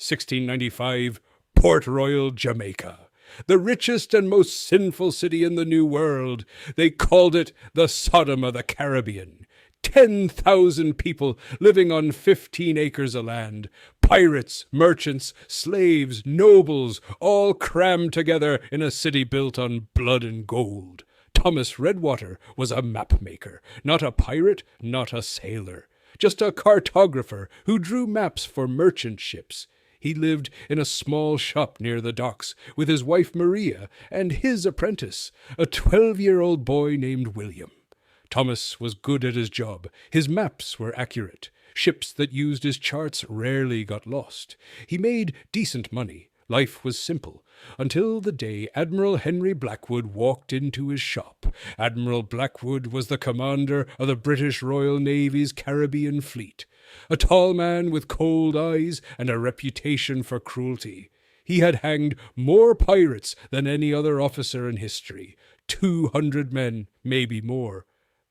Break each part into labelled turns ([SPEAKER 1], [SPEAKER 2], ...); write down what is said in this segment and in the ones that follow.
[SPEAKER 1] 1695, Port Royal, Jamaica. The richest and most sinful city in the New World. They called it the Sodom of the Caribbean. 10,000 people living on 15 acres of land. Pirates, merchants, slaves, nobles, all crammed together in a city built on blood and gold. Thomas Redwater was a mapmaker, not a pirate, not a sailor. Just a cartographer who drew maps for merchant ships. He lived in a small shop near the docks with his wife Maria and his apprentice, a 12-year-old boy named William. Thomas was good at his job. His maps were accurate. Ships that used his charts rarely got lost. He made decent money. Life was simple, until the day Admiral Henry Blackwood walked into his shop. Admiral Blackwood was the commander of the British Royal Navy's Caribbean fleet, a tall man with cold eyes and a reputation for cruelty. He had hanged more pirates than any other officer in history, 200 men, maybe more.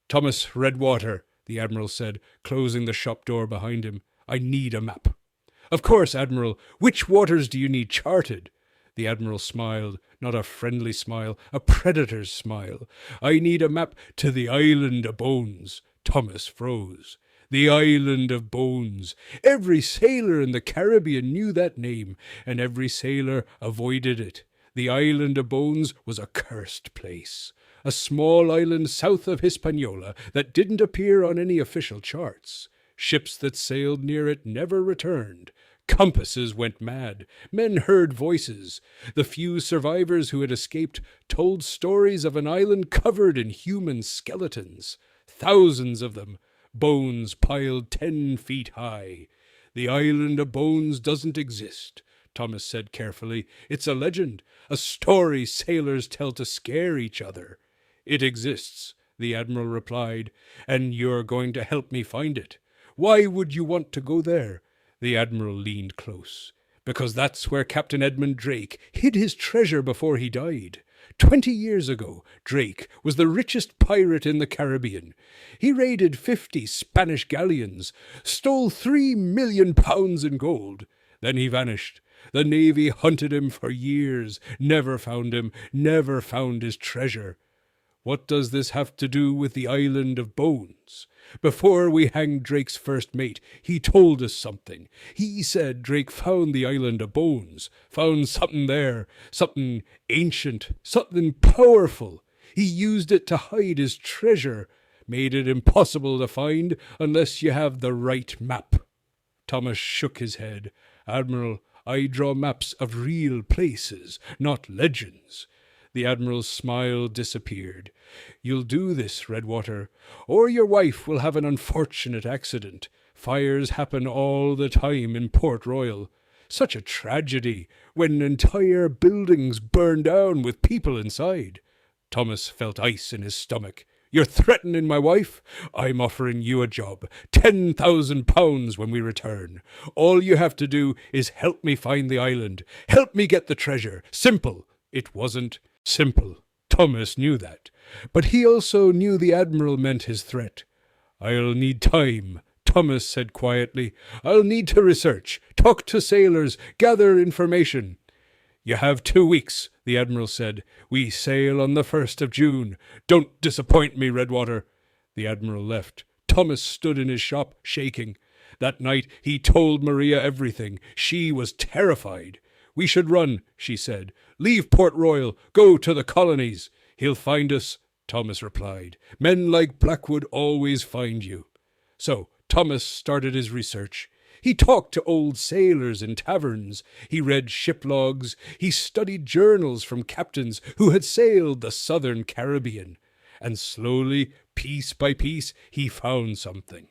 [SPEAKER 1] "Thomas Redwater," the Admiral said, closing the shop door behind him, "I need a map." "Of course, Admiral. Which waters do you need charted?" The Admiral smiled, not a friendly smile, a predator's smile. "I need a map to the Island of Bones." Thomas froze. The Island of Bones. Every sailor in the Caribbean knew that name, and every sailor avoided it. The Island of Bones was a cursed place. A small island south of Hispaniola that didn't appear on any official charts. Ships that sailed near it never returned. Compasses went mad. Men heard voices. The few survivors who had escaped told stories of an island covered in human skeletons. Thousands of them. Bones piled 10 feet high. "The Island of Bones doesn't exist," Thomas said carefully. "It's a legend, a story sailors tell to scare each other." "It exists," the Admiral replied, "and you're going to help me find it. Why would you want to go there?" The Admiral leaned close. "Because that's where Captain Edmund Drake hid his treasure before he died. 20 years ago, Drake was the richest pirate in the Caribbean. He raided 50 Spanish galleons, stole £3 million in gold. Then he vanished. The Navy hunted him for years, never found him, never found his treasure. What does this have to do with the Island of Bones? Before we hanged Drake's first mate, he told us something. He said Drake found the Island of Bones, found something there, something ancient, something powerful. He used it to hide his treasure, made it impossible to find unless you have the right map." Thomas shook his head. "Admiral, I draw maps of real places, not legends." The Admiral's smile disappeared. "You'll do this, Redwater, or your wife will have an unfortunate accident. Fires happen all the time in Port Royal. Such a tragedy when entire buildings burn down with people inside." Thomas felt ice in his stomach. "You're threatening my wife? I'm offering you a job. £10,000 when we return. All you have to do is help me find the island. Help me get the treasure. Simple." It wasn't simple. Thomas knew that. But he also knew the Admiral meant his threat. "I'll need time," Thomas said quietly. "I'll need to research, talk to sailors, gather information." "You have 2 weeks," the Admiral said. "We sail on the 1st of June. Don't disappoint me, Redwater." The Admiral left. Thomas stood in his shop, shaking. That night he told Maria everything. She was terrified. "We should run," she said. "Leave Port Royal. Go to the colonies." "He'll find us," Thomas replied. "Men like Blackwood always find you." So Thomas started his research. He talked to old sailors in taverns. He read ship logs. He studied journals from captains who had sailed the southern Caribbean. And slowly, piece by piece, he found something.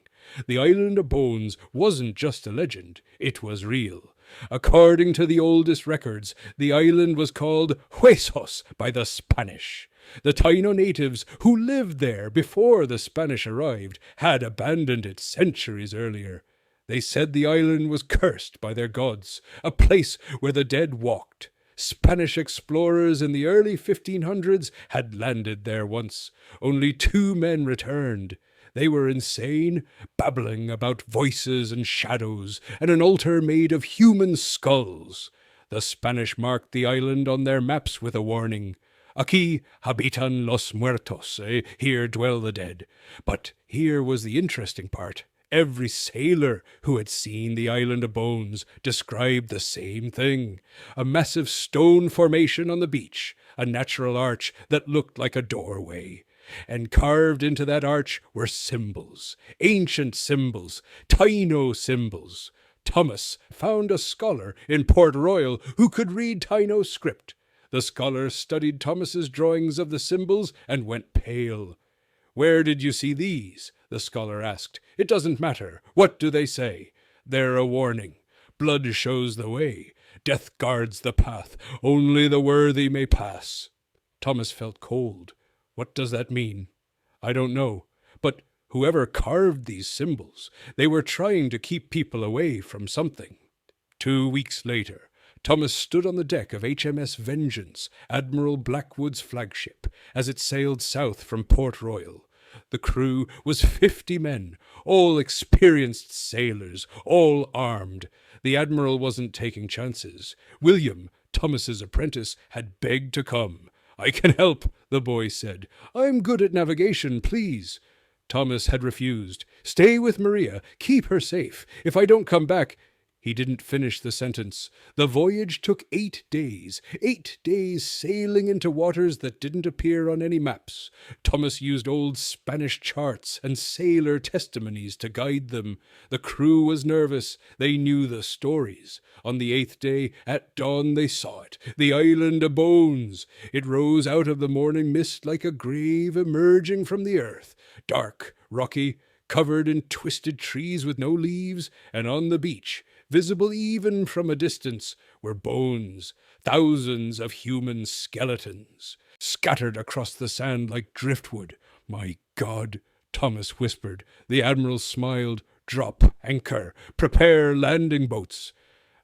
[SPEAKER 1] The Island of Bones wasn't just a legend. It was real. According to the oldest records, the island was called Huesos by the Spanish. The Taino natives who lived there before the Spanish arrived had abandoned it centuries earlier. They said the island was cursed by their gods, a place where the dead walked. Spanish explorers in the early 1500s had landed there once. Only 2 men returned. They were insane, babbling about voices and shadows, and an altar made of human skulls. The Spanish marked the island on their maps with a warning. Aquí habitan los muertos, here dwell the dead. But here was the interesting part. Every sailor who had seen the island of bones described the same thing. A massive stone formation on the beach, a natural arch that looked like a doorway. And carved into that arch were symbols, ancient symbols, Taino symbols. Thomas found a scholar in Port Royal who could read Taino script. The scholar studied Thomas's drawings of the symbols and went pale. "Where did you see these?" the scholar asked. "It doesn't matter. What do they say?" "They're a warning. Blood shows the way. Death guards the path. Only the worthy may pass." Thomas felt cold. "What does that mean?" "I don't know. But whoever carved these symbols, they were trying to keep people away from something." 2 weeks later, Thomas stood on the deck of HMS Vengeance, Admiral Blackwood's flagship, as it sailed south from Port Royal. The crew was 50 men, all experienced sailors, all armed. The Admiral wasn't taking chances. William, Thomas's apprentice, had begged to come. "I can help," the boy said. "I'm good at navigation, please." Thomas had refused. "Stay with Maria. Keep her safe. If I don't come back—" He didn't finish the sentence. The voyage took 8 days. 8 days sailing into waters that didn't appear on any maps. Thomas used old Spanish charts and sailor testimonies to guide them. The crew was nervous. They knew the stories. On the 8th day, at dawn, they saw it. The island of bones. It rose out of the morning mist like a grave emerging from the earth. Dark, rocky, covered in twisted trees with no leaves, and on the beach, visible even from a distance, were bones, thousands of human skeletons, scattered across the sand like driftwood. "My God," Thomas whispered. The Admiral smiled. "Drop anchor. Prepare landing boats."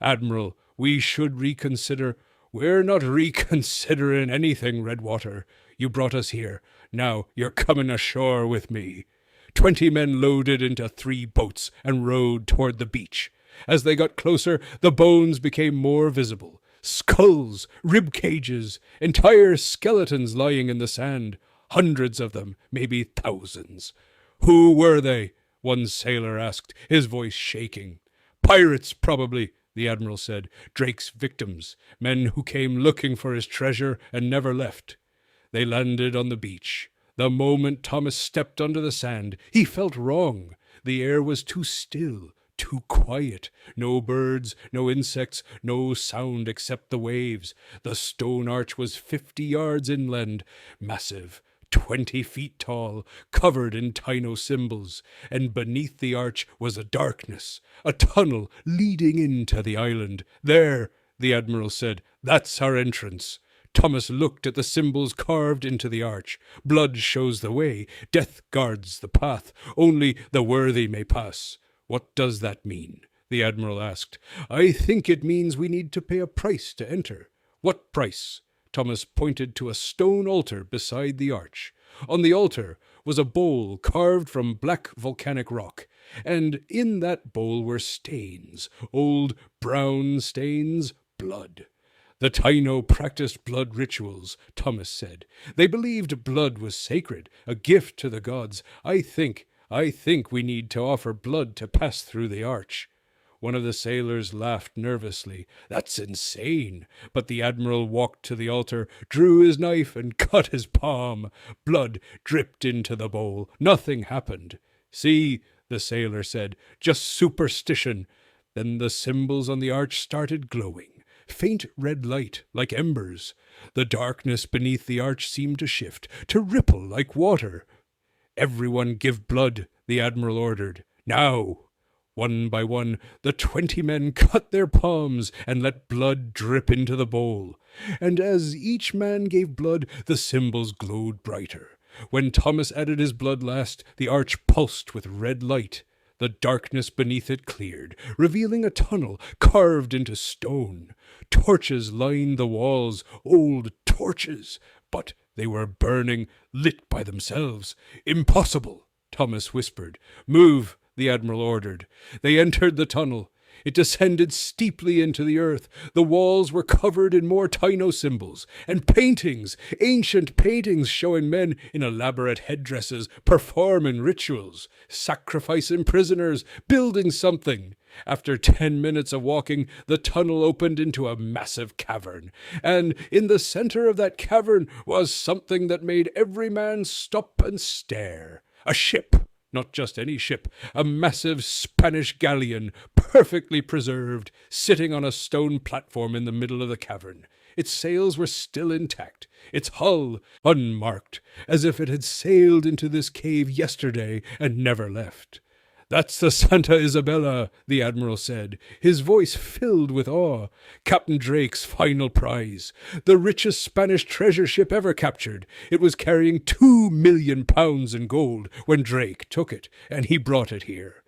[SPEAKER 1] "Admiral, we should reconsider—" "We're not reconsidering anything, Redwater. You brought us here. Now you're coming ashore with me." 20 men loaded into 3 boats and rowed toward the beach. As they got closer, the bones became more visible. Skulls, rib cages, entire skeletons lying in the sand. Hundreds of them, maybe thousands. "Who were they?" one sailor asked, his voice shaking. "Pirates, probably," the Admiral said. "Drake's victims, men who came looking for his treasure and never left." They landed on the beach. The moment Thomas stepped onto the sand, he felt wrong. The air was too still, too quiet. No birds, no insects, no sound except the waves. The stone arch was 50 yards inland, massive, 20 feet tall, covered in Taino symbols, and beneath the arch was a darkness, a tunnel leading into the island. "There," the Admiral said, "that's our entrance." Thomas looked at the symbols carved into the arch. "Blood shows the way. Death guards the path. Only the worthy may pass." "What does that mean?" the Admiral asked. "I think it means we need to pay a price to enter." "What price?" Thomas pointed to a stone altar beside the arch. On the altar was a bowl carved from black volcanic rock, and in that bowl were stains, old brown stains, blood. "The Taino practiced blood rituals," Thomas said. "They believed blood was sacred, a gift to the gods. I think we need to offer blood to pass through the arch." One of the sailors laughed nervously. "That's insane." But the Admiral walked to the altar, drew his knife, and cut his palm. Blood dripped into the bowl. Nothing happened. "See," the sailor said, "just superstition." Then the symbols on the arch started glowing. Faint red light, like embers. The darkness beneath the arch seemed to shift, to ripple like water. "Everyone give blood," the Admiral ordered. "Now!" One by one, the 20 men cut their palms and let blood drip into the bowl. And as each man gave blood, the symbols glowed brighter. When Thomas added his blood last, the arch pulsed with red light. The darkness beneath it cleared, revealing a tunnel carved into stone. Torches lined the walls, old torches, but they were burning, lit by themselves. "Impossible!" Thomas whispered. "Move," the admiral ordered. They entered the tunnel. It descended steeply into the earth. The walls were covered in more Taino symbols, and paintings, ancient paintings showing men in elaborate headdresses performing rituals, sacrificing prisoners, building something. After 10 minutes of walking, the tunnel opened into a massive cavern, and in the center of that cavern was something that made every man stop and stare. A ship. Not just any ship, a massive Spanish galleon, perfectly preserved, sitting on a stone platform in the middle of the cavern. Its sails were still intact, its hull unmarked, as if it had sailed into this cave yesterday and never left. "That's the Santa Isabella," the admiral said, his voice filled with awe. "Captain Drake's final prize. The richest Spanish treasure ship ever captured. It was carrying 2 million pounds in gold when Drake took it, and he brought it here."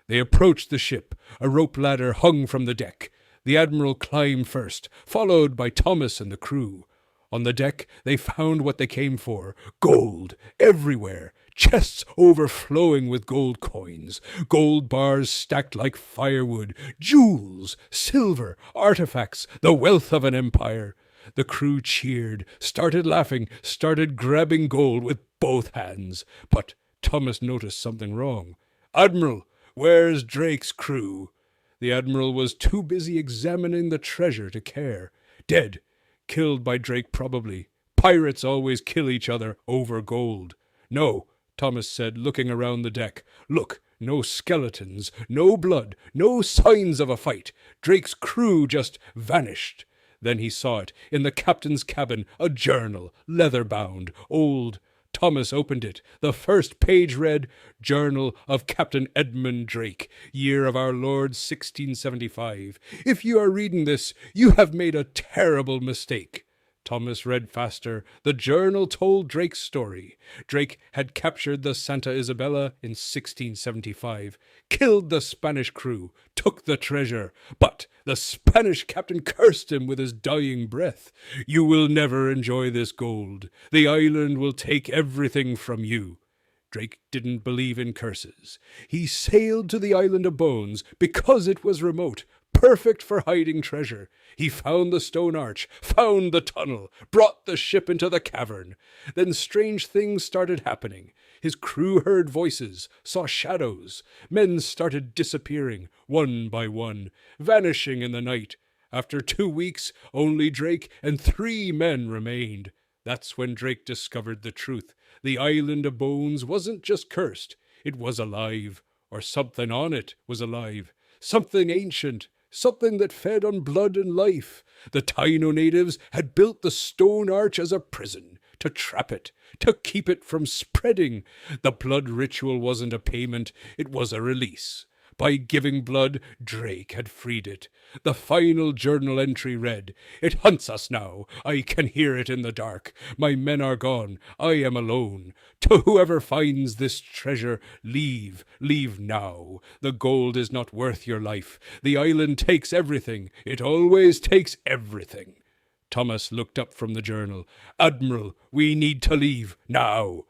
[SPEAKER 1] They approached the ship. A rope ladder hung from the deck. The admiral climbed first, followed by Thomas and the crew. On the deck, they found what they came for. Gold, everywhere. Chests overflowing with gold coins, gold bars stacked like firewood, jewels, silver, artifacts, the wealth of an empire. The crew cheered, started laughing, started grabbing gold with both hands. But Thomas noticed something wrong. "Admiral, where's Drake's crew?" The admiral was too busy examining the treasure to care. "Dead. Killed by Drake, probably. Pirates always kill each other over gold." "No," Thomas said, looking around the deck. "Look, no skeletons, no blood, no signs of a fight. Drake's crew just vanished." Then he saw it, in the captain's cabin, a journal, leather-bound, old. Thomas opened it. The first page read, "Journal of Captain Edmund Drake, year of our Lord 1675. If you are reading this, you have made a terrible mistake." Thomas read faster. The journal told Drake's story. Drake had captured the Santa Isabella in 1675, killed the Spanish crew, took the treasure, but the Spanish captain cursed him with his dying breath. "You will never enjoy this gold. The island will take everything from you." Drake didn't believe in curses. He sailed to the island of Bones because it was remote, perfect for hiding treasure. He found the stone arch, found the tunnel, brought the ship into the cavern. Then strange things started happening. His crew heard voices, saw shadows. Men started disappearing, one by one, vanishing in the night. After 2 weeks, only Drake and 3 men remained. That's when Drake discovered the truth. The island of Bones wasn't just cursed. It was alive, or something on it was alive. Something ancient, something that fed on blood and life. The Taino natives had built the stone arch as a prison, to trap it, to keep it from spreading. The blood ritual wasn't a payment, it was a release. By giving blood, Drake had freed it. The final journal entry read, "It hunts us now. I can hear it in the dark. My men are gone. I am alone. To whoever finds this treasure, leave. Leave now. The gold is not worth your life. The island takes everything. It always takes everything." Thomas looked up from the journal. "Admiral, we need to leave now."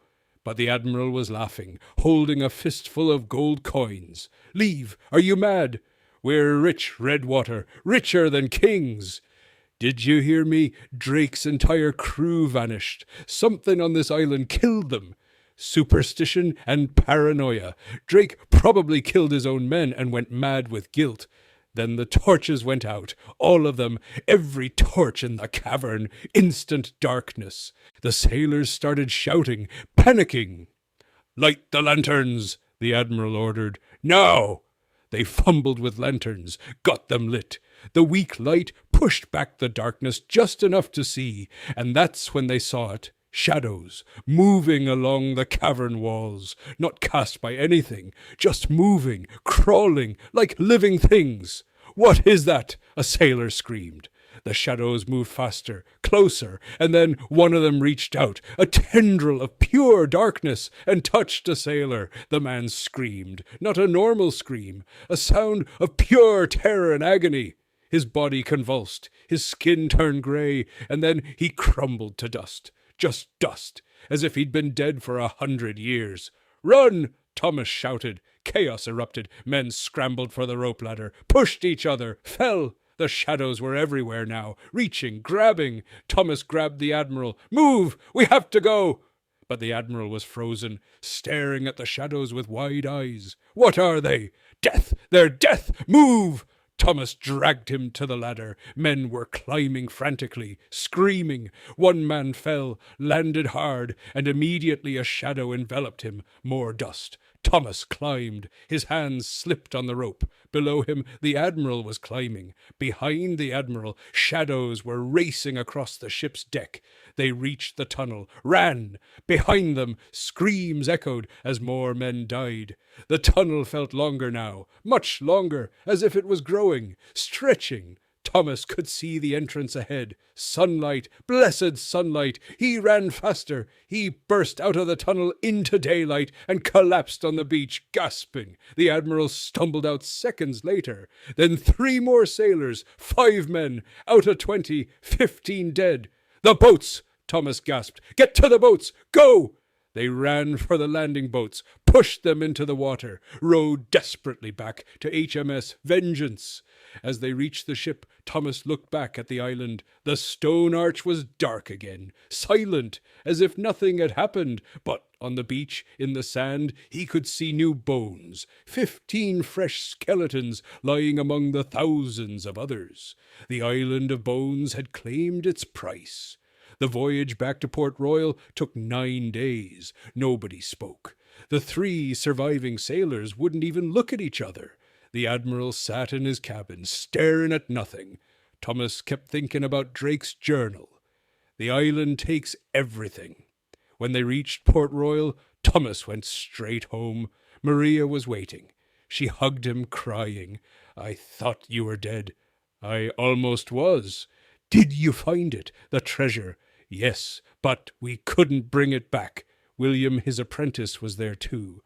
[SPEAKER 1] But the admiral was laughing, holding a fistful of gold coins. "Leave? Are you mad? We're rich, Redwater, richer than kings." "Did you hear me? Drake's entire crew vanished. Something on this island killed them. Superstition and paranoia. Drake probably killed his own men and went mad with guilt. Then the torches went out, all of them, every torch in the cavern. Instant darkness. The sailors started shouting, panicking. "Light the lanterns," the admiral ordered. "Now!" They fumbled with lanterns, got them lit. The weak light pushed back the darkness just enough to see, and that's when they saw it. Shadows, moving along the cavern walls, not cast by anything, just moving, crawling, like living things. "What is that?" a sailor screamed. The shadows moved faster, closer, and then one of them reached out, a tendril of pure darkness, and touched a sailor. The man screamed, not a normal scream, a sound of pure terror and agony. His body convulsed, his skin turned gray, and then he crumbled to dust. Just dust, as if he'd been dead for 100 years. "Run!" Thomas shouted. Chaos erupted. Men scrambled for the rope ladder, pushed each other, fell. The shadows were everywhere now, reaching, grabbing. Thomas grabbed the admiral. "Move! We have to go!" But the admiral was frozen, staring at the shadows with wide eyes. "What are they? Death! They're death! Move!" Thomas dragged him to the ladder. Men were climbing frantically, screaming. One man fell, landed hard, and immediately a shadow enveloped him. More dust. Thomas climbed. His hands slipped on the rope. Below him, the admiral was climbing. Behind the admiral, shadows were racing across the ship's deck. They reached the tunnel, ran. Behind them, screams echoed as more men died. The tunnel felt longer now, much longer, as if it was growing, stretching. Thomas could see the entrance ahead. Sunlight, blessed sunlight. He ran faster. He burst out of the tunnel into daylight and collapsed on the beach, gasping. The admiral stumbled out seconds later. Then 3 more sailors, 5 men, out of 20, 15 dead. "The boats!" Thomas gasped. "Get to the boats! Go!" They ran for the landing boats, pushed them into the water, rowed desperately back to HMS Vengeance. As they reached the ship, Thomas looked back at the island. The stone arch was dark again, silent, as if nothing had happened. But on the beach, in the sand, he could see new bones, 15 fresh skeletons lying among the thousands of others. The island of bones had claimed its price. The voyage back to Port Royal took 9 days. Nobody spoke. The 3 surviving sailors wouldn't even look at each other. The admiral sat in his cabin, staring at nothing. Thomas kept thinking about Drake's journal. The island takes everything. When they reached Port Royal, Thomas went straight home. Maria was waiting. She hugged him, crying. "I thought you were dead." "I almost was." "Did you find it, the treasure?" "Yes, but we couldn't bring it back." William, his apprentice, was there too.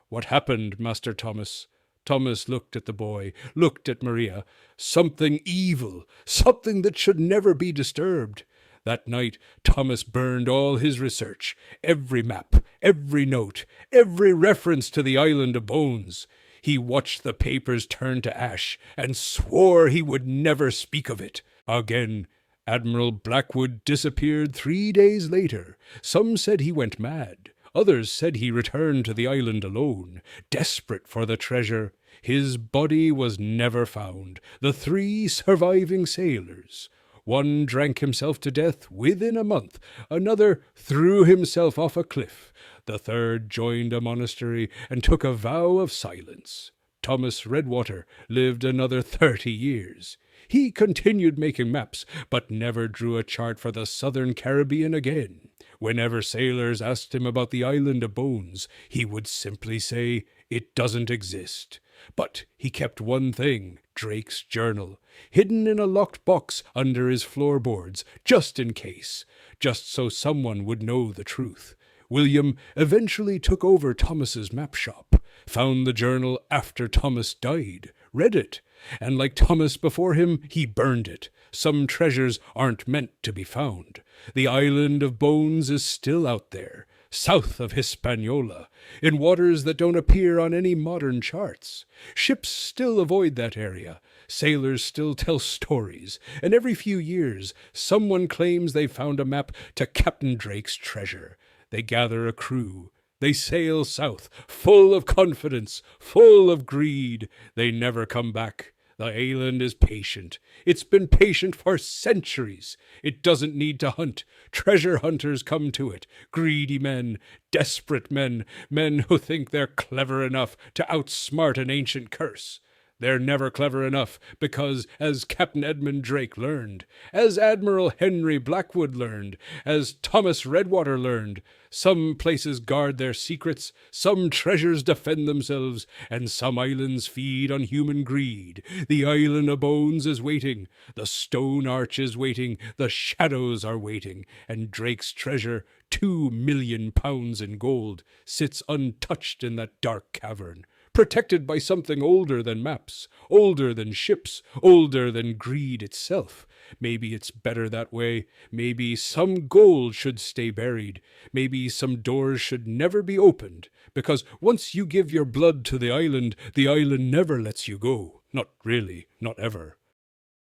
[SPEAKER 1] "What happened, Master Thomas?" Thomas looked at the boy, looked at Maria. Something evil, something that should never be disturbed. That night, Thomas burned all his research, every map, every note, every reference to the island of bones. He watched the papers turn to ash and swore he would never speak of it again. Admiral Blackwood disappeared 3 days later. Some said he went mad. Others said he returned to the island alone, desperate for the treasure. His body was never found. The 3 surviving sailors. One drank himself to death within a month. Another threw himself off a cliff. The 3rd joined a monastery and took a vow of silence. Thomas Redwater lived another 30 years. He continued making maps, but never drew a chart for the southern Caribbean again. Whenever sailors asked him about the island of bones, he would simply say, "It doesn't exist." But he kept one thing, Drake's journal, hidden in a locked box under his floorboards, just in case, just so someone would know the truth. William eventually took over Thomas's map shop, found the journal after Thomas died, read it, and like Thomas before him, he burned it. Some treasures aren't meant to be found. The island of bones is still out there, south of Hispaniola, in waters that don't appear on any modern charts. Ships still avoid that area. Sailors still tell stories, and every few years, someone claims they found a map to Captain Drake's treasure. They gather a crew. They sail south, full of confidence, full of greed. They never come back. The island is patient. It's been patient for centuries. It doesn't need to hunt. Treasure hunters come to it. Greedy men, desperate men, men who think they're clever enough to outsmart an ancient curse. They're never clever enough because, as Captain Edmund Drake learned, as Admiral Henry Blackwood learned, as Thomas Redwater learned, some places guard their secrets, some treasures defend themselves, and some islands feed on human greed. The island of bones is waiting, the stone arch is waiting, the shadows are waiting, and Drake's treasure, 2 million pounds in gold, sits untouched in that dark cavern, protected by something older than maps, older than ships, older than greed itself. Maybe it's better that way. Maybe some gold should stay buried. Maybe some doors should never be opened, because once you give your blood to the island never lets you go. Not really, not ever.